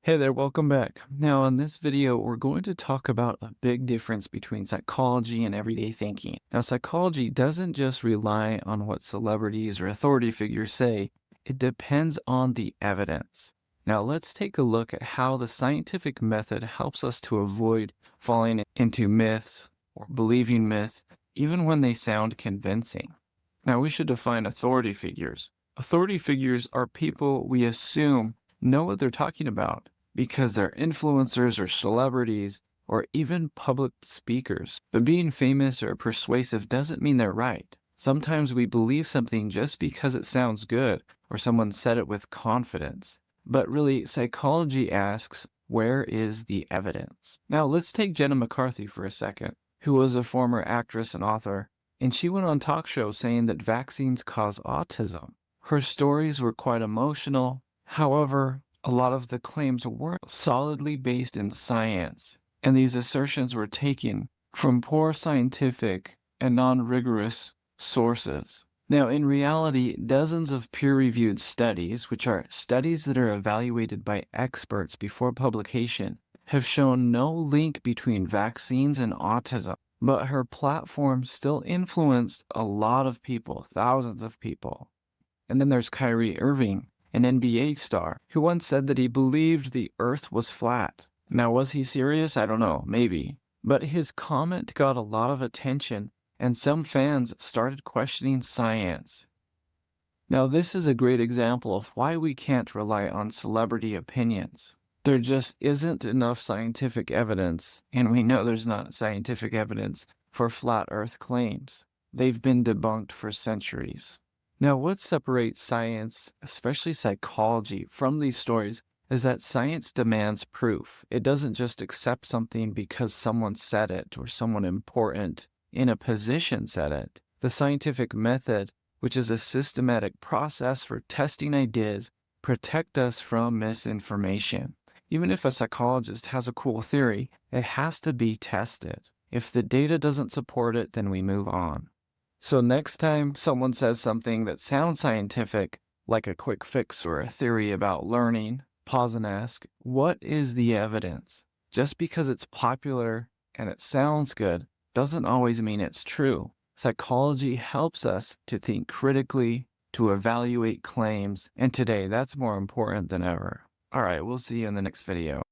Hey there, welcome back. Now, in this video, we're going to talk about a big difference between psychology and everyday thinking. Now, psychology doesn't just rely on what celebrities or authority figures say, it depends on the evidence. Now, let's take a look at how the scientific method helps us to avoid falling into myths or believing myths, even when they sound convincing. Now, we should define authority figures. Authority figures are people we assume know what they're talking about because they're influencers or celebrities or even public speakers. But being famous or persuasive doesn't mean they're right. Sometimes we believe something just because it sounds good or someone said it with confidence. But really, psychology asks, where is the evidence? Now, let's take Jenna McCarthy for a second, who was a former actress and author, and she went on talk shows saying that vaccines cause autism. Her stories were quite emotional. However, a lot of the claims weren't solidly based in science, and these assertions were taken from poor scientific and non-rigorous sources. Now, in reality, dozens of peer-reviewed studies, which are studies that are evaluated by experts before publication, have shown no link between vaccines and autism. But her platform still influenced a lot of people, thousands of people. And then there's Kyrie Irving, an NBA star, who once said that he believed the earth was flat. Now, was he serious? I don't know, maybe. But his comment got a lot of attention, and some fans started questioning science. Now, this is a great example of why we can't rely on celebrity opinions. There just isn't enough scientific evidence, and we know there's not scientific evidence for flat earth claims. They've been debunked for centuries. Now, what separates science, especially psychology, from these stories is that science demands proof. It doesn't just accept something because someone said it or someone important in a position said it. The scientific method, which is a systematic process for testing ideas, protect us from misinformation. Even if a psychologist has a cool theory, it has to be tested. If the data doesn't support it, then we move on. So next time someone says something that sounds scientific, like a quick fix or a theory about learning, pause and ask, what is the evidence? Just because it's popular and it sounds good doesn't always mean it's true. Psychology helps us to think critically, to evaluate claims, and today that's more important than ever. All right, we'll see you in the next video.